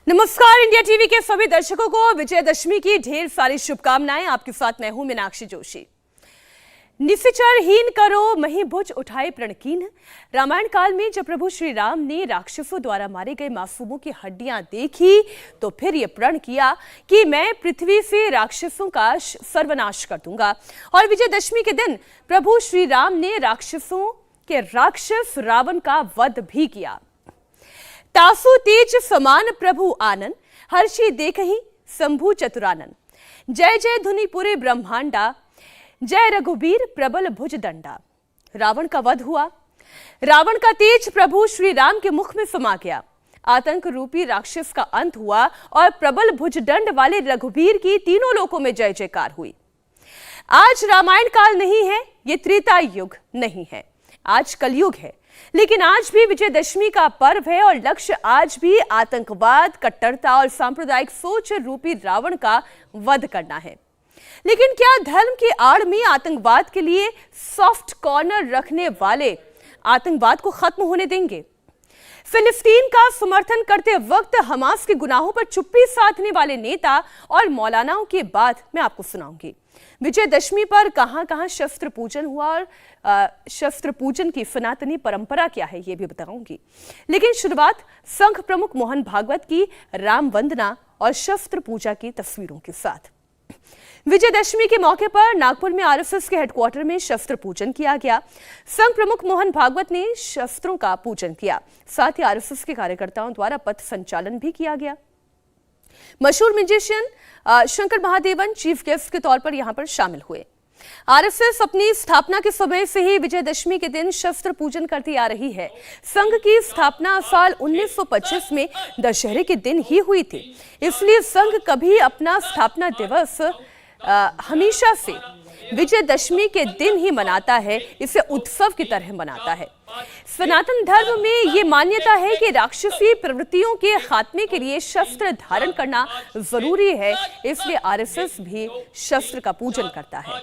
नमस्कार, India TV के सभी दर्शकों को विजयदशमी की ढेर सारी शुभकामनाएं। आपके साथ मैं हूं मीनाक्षी जोशी। निशिचरहीन करो मही भुज उठाए प्रणकीन। रामायण काल में जब प्रभु श्री राम ने राक्षसों द्वारा मारे गए मासूमों की हड्डियां देखी तो फिर ये प्रण किया कि मैं पृथ्वी से राक्षसों का सर्वनाश कर दूंगा। और विजयदशमी के दिन प्रभु श्री राम ने राक्षसों के राक्षस रावण का वध भी किया। तासु तेज समान प्रभु आनन, हर्षि देखहि शंभु चतुरानन। जय जय धुनि पूरे ब्रह्मांडा, जय रघुबीर प्रबल भुज दंडा। रावण का वध हुआ। रावण का तेज प्रभु श्री राम के मुख में समा गया। आतंक रूपी राक्षस का अंत हुआ और प्रबल भुजदंड वाले रघुबीर की तीनों लोकों में जय जयकार हुई। आज रामायण काल नहीं है, ये त्रेता युग नहीं है, आज कलयुग है। लेकिन आज भी विजयदशमी का पर्व है और लक्ष्य आज भी आतंकवाद, कट्टरता और सांप्रदायिक सोच रूपी रावण का वध करना है। लेकिन क्या धर्म की आड़ में आतंकवाद के लिए सॉफ्ट कॉर्नर रखने वाले आतंकवाद को खत्म होने देंगे? फिलिस्तीन का समर्थन करते वक्त हमास के गुनाहों पर चुप्पी साधने वाले नेता और मौलानाओं की बात मैं आपको सुनाऊंगी। विजयदशमी पर कहां-कहां शस्त्र पूजन हुआ और शस्त्र पूजन की सनातनी परंपरा क्या है ये भी बताऊंगी। लेकिन शुरुआत संघ प्रमुख मोहन भागवत की राम वंदना और शस्त्र पूजा की तस्वीरों के साथ। विजयदशमी के मौके पर नागपुर में आरएसएस के हेडक्वार्टर में शस्त्र पूजन किया गया। संघ प्रमुख मोहन भागवत ने शस्त्रों का पूजन किया। साथ ही आरएसएस के कार्यकर्ताओं द्वारा पथ संचालन भी किया गया। मशहूर musician Shankar Mahadevan chief guest के तौर पर यहां पर शामिल हुए। आरएसएस अपनी स्थापना के समय से ही विजयदशमी के दिन शस्त्र पूजन करती आ रही है। संघ की स्थापना साल 1925 में दशहरे के दिन ही हुई थी, इसलिए संघ कभी अपना स्थापना दिवस हमेशा से विजयदशमी के दिन ही मनाता है, इसे उत्सव की तरह मनाता है। सनातन धर्म में ये मान्यता है कि राक्षसी प्रवृत्तियों के खात्मे के लिए शस्त्र धारण करना जरूरी है, इसलिए आरएसएस भी शस्त्र का पूजन करता है।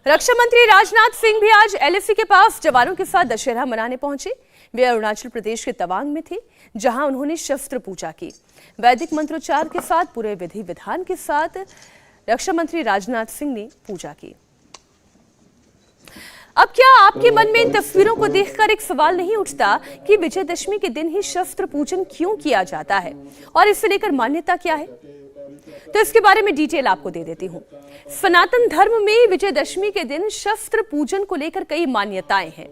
रक्षा मंत्री राजनाथ सिंह भी आज एलएसी के पास जवानों के साथ दशहरा मनाने पहुंचे। वे अरुणाचल प्रदेश के तवांग में थे, जहां उन्होंने शस्त्र पूजा की। वैदिक मंत्रोच्चार के साथ पूरे विधि विधान के साथ रक्षा मंत्री राजनाथ सिंह ने पूजा की। अब क्या आपके मन में इन तस्वीरों को देखकर एक सवाल नहीं उठता कि विजयदशमी के दिन ही शस्त्र पूजन क्यों किया जाता है और इससे लेकर मान्यता क्या है? तो इसके बारे में डिटेल आपको दे देती हूं। सनातन धर्म में विजयदशमी के दिन शस्त्र पूजन को लेकर कई मान्यताएं हैं।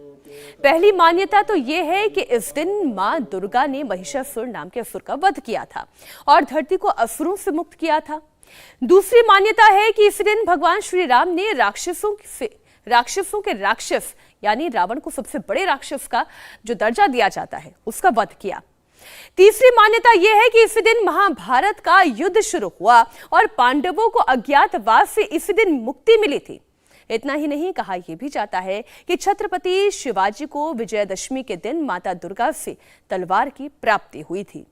पहली मान्यता तो यह है कि इस दिन मां दुर्गा ने महिषासुर नाम के असुर का वध किया था और धरती को असुरों से मुक्त किया था। दूसरी मान्यता है कि इस दिन भगवान श्री राम ने राक्षसों के राक्षस यानी रावण को सबसे बड़े राक्षस का जो दर्जा दिया जाता है उसका वध किया। तीसरी मान्यता यह है कि इसी दिन महाभारत का युद्ध शुरू हुआ और पांडवों को अज्ञातवास से इसी दिन मुक्ति मिली थी। इतना ही नहीं, कहा यह भी जाता है कि छत्रपति शिवाजी को विजयदशमी के दिन माता दुर्गा से तलवार की प्राप्ति हुई थी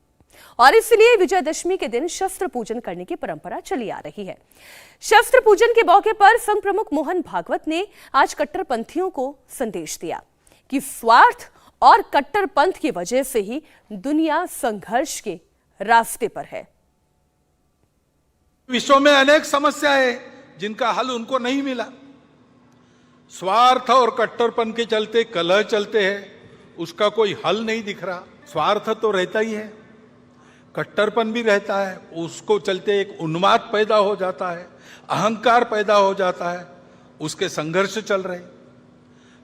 और इसलिए विजयदशमी के दिन शस्त्र पूजन करने की परंपरा चली आ रही है। शस्त्र पूजन के मौके पर संघ प्रमुख मोहन भागवत ने आज कट्टरपंथियों को संदेश दिया कि स्वार्थ और कट्टरपंथ की वजह से ही दुनिया संघर्ष के रास्ते पर है। विश्व में अनेक समस्याएं जिनका हल उनको नहीं मिला। स्वार्थ और कट्टरपन के चलते कलह चलते हैं, उसका कोई हल नहीं दिख रहा। स्वार्थ तो रहता ही है, कट्टरपन भी रहता है, उसको चलते एक उन्माद पैदा हो जाता है, अहंकार पैदा हो जाता है, उसके संघर्ष चल रहे।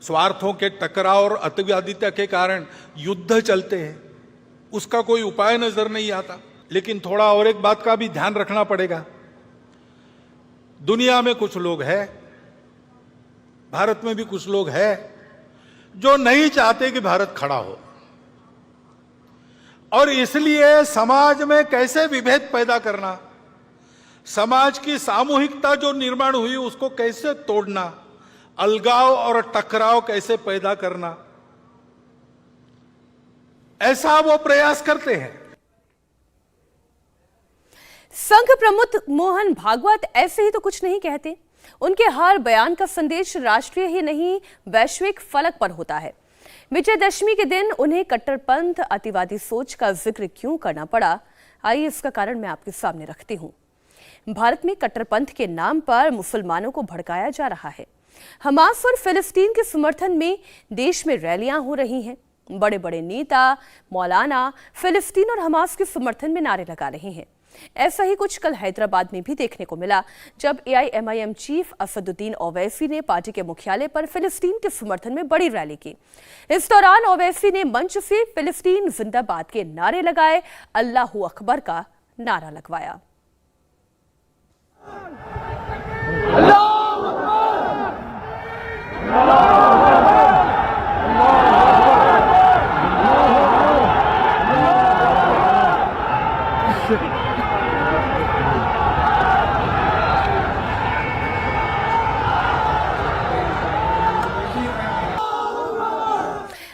स्वार्थों के टकराव और अतिवादिता के कारण युद्ध चलते हैं, उसका कोई उपाय नजर नहीं आता। लेकिन थोड़ा और एक बात का भी ध्यान रखना पड़ेगा। दुनिया में कुछ लोग हैं, भारत में भी कुछ लोग हैं जो नहीं चाहते कि भारत खड़ा हो, और इसलिए समाज में कैसे विभेद पैदा करना, समाज की सामूहिकता जो निर्माण हुई उसको कैसे तोड़ना, अलगाव और टकराव कैसे पैदा करना, ऐसा वो प्रयास करते हैं। संघ प्रमुख मोहन भागवत ऐसे ही तो कुछ नहीं कहते। उनके हर बयान का संदेश राष्ट्रीय ही नहीं वैश्विक फलक पर होता है। विजयदशमी के दिन उन्हें कट्टरपंथ अतिवादी सोच का जिक्र क्यों करना पड़ा, आइए इसका कारण मैं आपके सामने रखती हूँ। भारत में कट्टरपंथ के नाम पर मुसलमानों को भड़काया जा रहा है। हमास और फिलिस्तीन के समर्थन में देश में रैलियां हो रही हैं। बड़े बड़े नेता, मौलाना फिलिस्तीन और हमास के समर्थन में नारे लगा रहे हैं। ऐसा ही कुछ कल हैदराबाद में भी देखने को मिला, जब AIMIM चीफ असदुद्दीन ओवैसी ने पार्टी के मुख्यालय पर फिलिस्तीन के समर्थन में बड़ी रैली की। इस दौरान ओवैसी ने मंच से फिलिस्तीन जिंदाबाद के नारे लगाए, अल्लाहू अकबर का नारा लगवाया।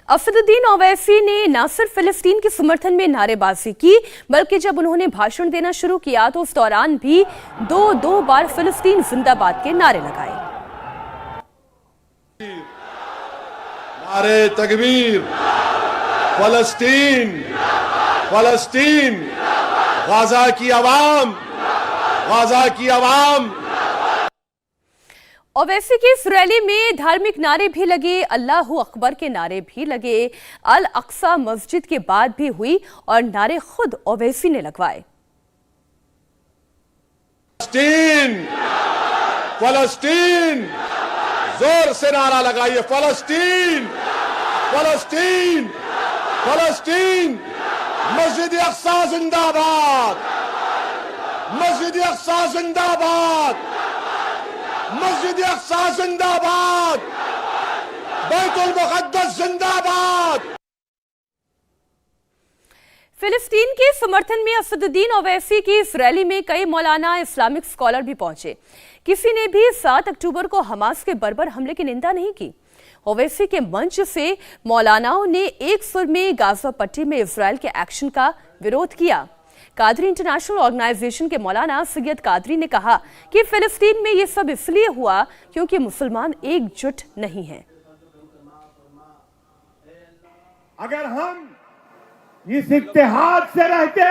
असदुद्दीन ओवैसी ने न सिर्फ फिलिस्तीन के समर्थन में नारेबाजी की, बल्कि जब उन्होंने भाषण देना शुरू किया तो उस दौरान भी दो बार फिलिस्तीन जिंदाबाद के नारे लगाए। नारे तकबीर, फलस्तीन, फलस्तीन, गाजा की आवाम, गाजा की आवाम। ओवैसी की इस रैली में धार्मिक नारे भी लगे, अल्लाहू अकबर के नारे भी लगे। अल अक्सा मस्जिद के बाद भी हुई और नारे खुद ओवैसी ने लगवाए। फलस्तीन, फलस्तीन, जोर से नारा लगाइए, फलस्तीन, फलस्तीन, फलस्तीन, मस्जिद अक्सा जिंदाबाद, मस्जिद अक्सा जिंदाबाद, मस्जिद अक्सा जिंदाबाद, बैतुल मुक़द्दस जिंदाबाद। फिलिस्तीन के समर्थन में असदुद्दीन ओवैसी की इस रैली में कई मौलाना, इस्लामिक स्कॉलर भी पहुंचे। किसी ने भी 7 अक्टूबर को हमास के बर्बर हमले की निंदा नहीं की। ओवैसी के मंच से मौलानाओं ने एक सुर में गाजा पट्टी में इजरायल के एक्शन का विरोध किया। कादरी इंटरनेशनल ऑर्गेनाइजेशन के मौलाना सैयद कादरी ने कहा कि फिलिस्तीन में ये सब इसलिए हुआ क्योंकि मुसलमान एकजुट नहीं हैं। अगर हम इस इत्तेहाद से रहते,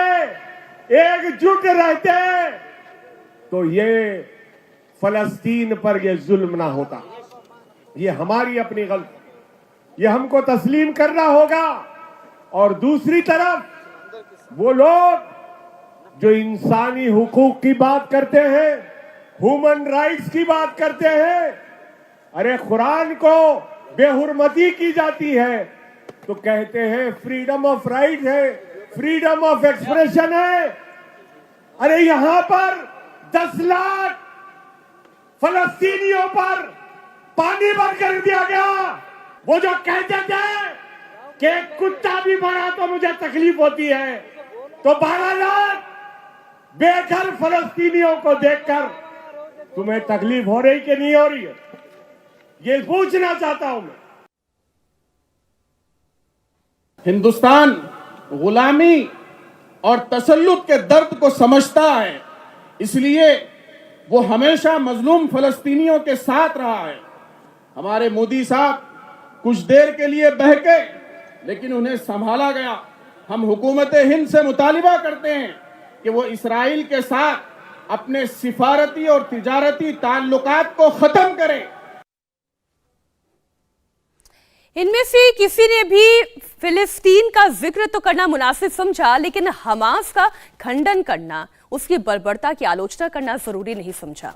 एकजुट रहते, तो ये फलस्तीन पर ये जुल्म ना होता। ये हमारी अपनी गलती, ये हमको तस्लीम करना होगा। और दूसरी तरफ वो लोग जो इंसानी हुकूक की बात करते हैं, ह्यूमन राइट्स की बात करते हैं, अरे कुरान को बेहुरमती की जाती है तो कहते हैं फ्रीडम ऑफ राइट है, फ्रीडम ऑफ एक्सप्रेशन है। अरे यहां पर 10 लाख फलस्तीनियों पर पानी बंद कर दिया गया। वो जो कहते थे कि कुत्ता भी मरा तो मुझे तकलीफ होती है, तो 12 लाख बेघर फलस्तीनियों को देखकर तुम्हें तकलीफ हो रही कि नहीं हो रही है, ये पूछना चाहता हूं मैं। हिंदुस्तान गुलामी और तसल्लुत के दर्द को समझता है, इसलिए वो हमेशा मजलूम फलस्तीनियों के साथ रहा है। हमारे मोदी साहब कुछ देर के लिए बहके, लेकिन उन्हें संभाला गया। हम हुकूमत हिंद से मुतालिबा करते हैं कि वो इसराइल के साथ अपने सिफारती और तिजारती ताल्लुकात को खत्म करें। इनमें से किसी ने भी फिलिस्तीन का जिक्र तो करना मुनासिब समझा, लेकिन हमास का खंडन करना, उसकी बर्बरता की आलोचना करना जरूरी नहीं समझा।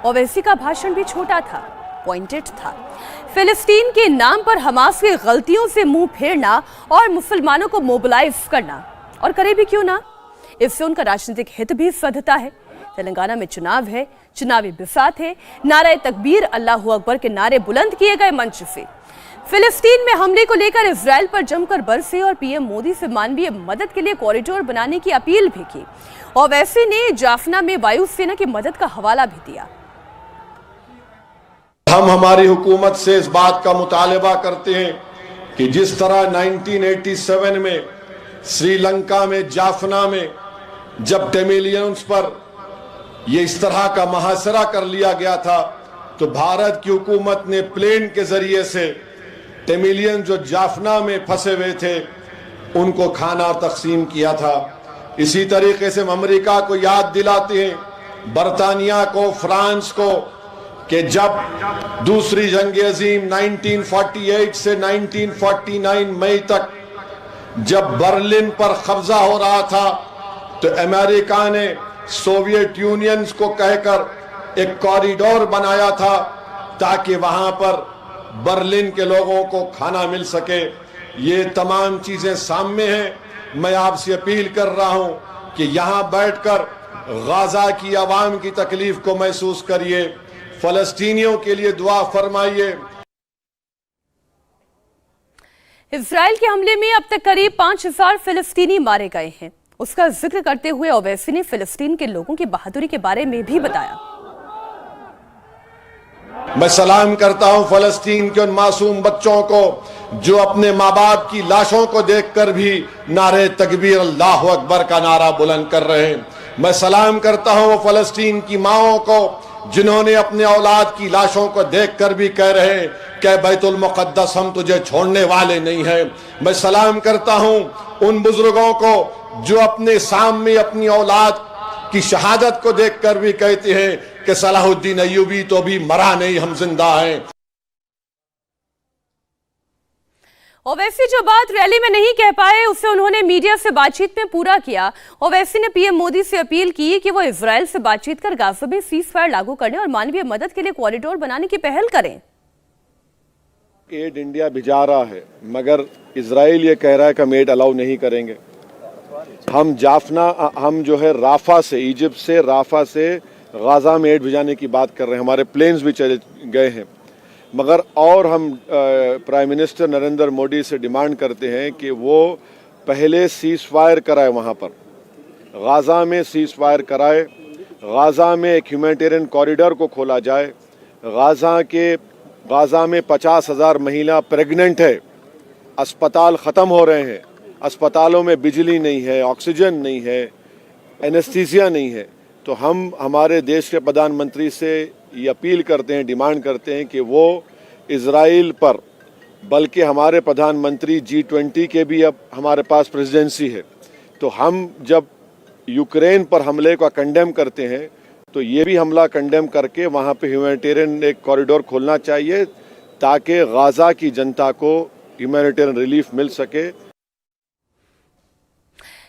ओवैसी का भाषण भी छोटा था, पॉइंटेड था। फिलिस्तीन के नाम पर हमास की गलतियों से मुंह फेरना और मुसलमानों को मोबिलाइज करना, और करे भी क्यों ना, इससे उनका राजनीतिक हित भी सधता है। तेलंगाना में चुनाव है, चुनावी बिसात है, नारे तकबीर, अल्लाहू अकबर के नारे बुलंद किए गए मंच से। फिलिस्तीन में हमले को लेकर इजराइल पर जमकर बरसे और पीएम मोदी से मानवीय मदद के लिए कॉरिडोर बनाने की अपील भी की। ओवैसी ने जाफना में वायुसेना की मदद का हवाला भी दिया। हम हमारी हुकूमत से इस बात का मुतालिबा करते हैं कि जिस तरह 1987 में श्रीलंका में जाफना में जब टेमिलियंस पर यह इस तरह का मुहासरा कर लिया गया था, तो भारत की हुकूमत ने प्लेन के जरिए से टेमिलियन जो जाफना में फंसे हुए थे उनको खाना तकसीम किया था। इसी तरीके से हम अमेरिका को याद दिलाते हैं, बरतानिया को, फ्रांस को, कि जब दूसरी जंग अजीम 1948 से 1949 मई तक जब बर्लिन पर कब्जा हो रहा था तो अमेरिका ने सोवियत यूनियन को कहकर एक कॉरिडोर बनाया था ताकि वहां पर बर्लिन के लोगों को खाना मिल सके। ये तमाम चीजें सामने हैं। मैं आपसे अपील कर रहा हूं कि यहां बैठकर गाजा की आवाम की तकलीफ को महसूस करिए, फलस्तीनियों के लिए दुआ फरमाइए। इजराइल के हमले में अब तक करीब 5000 फिलिस्तीनी मारे गए हैं। उसका जिक्र करते हुए ओवैसी ने फिलिस्तीन के लोगों की बहादुरी के बारे में भी बताया। मैं सलाम करता हूं फलस्तीन के उन मासूम बच्चों को जो अपने माँ बाप की लाशों को देखकर भी नारे तकबीर अल्लाह अकबर का नारा बुलंद कर रहे हैं। मैं सलाम करता हूं वो फलस्तीन की माओं को जिन्होंने अपने औलाद की लाशों को देखकर भी कह रहे हैं कि बैतुल मुक़द्दस हम तुझे छोड़ने वाले नहीं हैं। मैं सलाम करता हूं उन बुजुर्गों को जो अपने सामने अपनी औलाद की शहादत को देखकर भी कहते हैं कि सलाहुद्दीन अय्यूबी तो भी मरा नहीं, हम जिंदा हैं। ओवैसी जो बात रैली में नहीं कह पाए उसे उन्होंने मीडिया से बातचीत में पूरा किया। ओवैसी ने पीएम मोदी से अपील की कि वो इजराइल से बातचीत कर गाजा में सीज़फायर लागू करने और मानवीय मदद के लिए कॉरिडोर बनाने की पहल करें। एड इंडिया भिजा रहा है मगर इजराइल ये कह रहा है कि हम एड अलाउ नहीं करेंगे। हम जो है राफा से, इजिप्ट से, राफा से गाजा में एड भिजाने की बात कर रहे हैं। हमारे प्लेन्स भी चले गए हैं मगर और हम प्राइम मिनिस्टर नरेंद्र मोदी से डिमांड करते हैं कि वो पहले सीज़ फायर कराए, वहाँ पर गाजा में सीज़ फायर कराए, गाजा में एक ह्यूमैनिटेरियन कॉरिडोर को खोला जाए। गाजा में 50,000 महिला प्रेग्नेंट है, अस्पताल ख़त्म हो रहे हैं, अस्पतालों में बिजली नहीं है, ऑक्सीजन नहीं है, एनेस्थीसिया नहीं है। तो हम हमारे देश के प्रधानमंत्री से ये अपील करते हैं, डिमांड करते हैं कि वो इजराइल पर, बल्कि हमारे प्रधानमंत्री G20 के भी अब हमारे पास प्रेसिडेंसी है, तो हम जब यूक्रेन पर हमले का कंडेम करते हैं तो ये भी हमला कंडेम करके वहाँ पे ह्यूमैनिटेरियन एक कॉरिडोर खोलना चाहिए ताकि गाजा की जनता को ह्यूमैनिटेरियन रिलीफ मिल सके।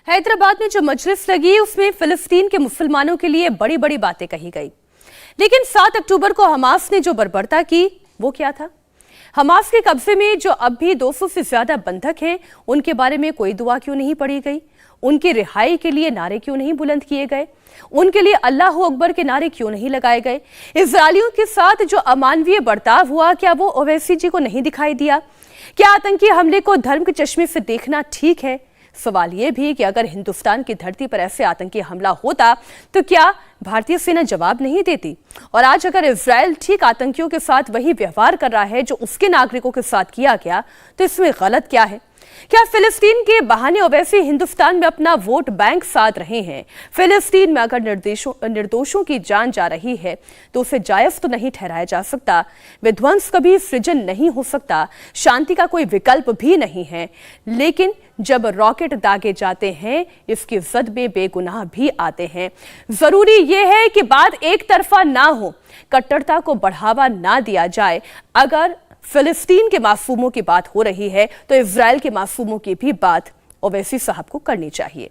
हैदराबाद में जो मजलिस लगी उसमें फिलिस्तीन के मुसलमानों के लिए बड़ी बड़ी बातें कही गई, लेकिन 7 अक्टूबर को हमास ने जो बर्बरता की वो क्या था? हमास के कब्जे में जो अब भी 200 से ज्यादा बंधक हैं, उनके बारे में कोई दुआ क्यों नहीं पढ़ी गई? उनकी रिहाई के लिए नारे क्यों नहीं बुलंद किए गए? उनके लिए अल्लाह अकबर के नारे क्यों नहीं लगाए गए? इजरायलियों के साथ जो अमानवीय बर्ताव हुआ, क्या वो ओवैसी जी को नहीं दिखाई दिया? क्या आतंकी हमले को धर्म के चश्मे से देखना ठीक है? सवाल यह भी कि अगर हिंदुस्तान की धरती पर ऐसे आतंकी हमला होता तो क्या भारतीय सेना जवाब नहीं देती? और आज अगर इजराइल ठीक आतंकियों के साथ वही व्यवहार कर रहा है जो उसके नागरिकों के साथ किया गया, तो इसमें गलत क्या है? क्या फिलिस्तीन के बहाने ओवैसी हिंदुस्तान में अपना वोट बैंक साध रहे हैं? फिलिस्तीन में अगर निर्दोषों की जान जा रही है तो उसे जायज तो नहीं ठहराया जा सकता। विध्वंस कभी सृजन नहीं हो सकता, शांति का कोई विकल्प भी नहीं है। लेकिन जब रॉकेट दागे जाते हैं, इसकी जद में बेगुनाह भी आते हैं। जरूरी यह है कि बात एक तरफा ना हो, कट्टरता को बढ़ावा ना दिया जाए। अगर फिलिस्तीन के मासूमों की बात हो रही है तो इजराइल के मासूमों की भी बात ओवैसी साहब को करनी चाहिए।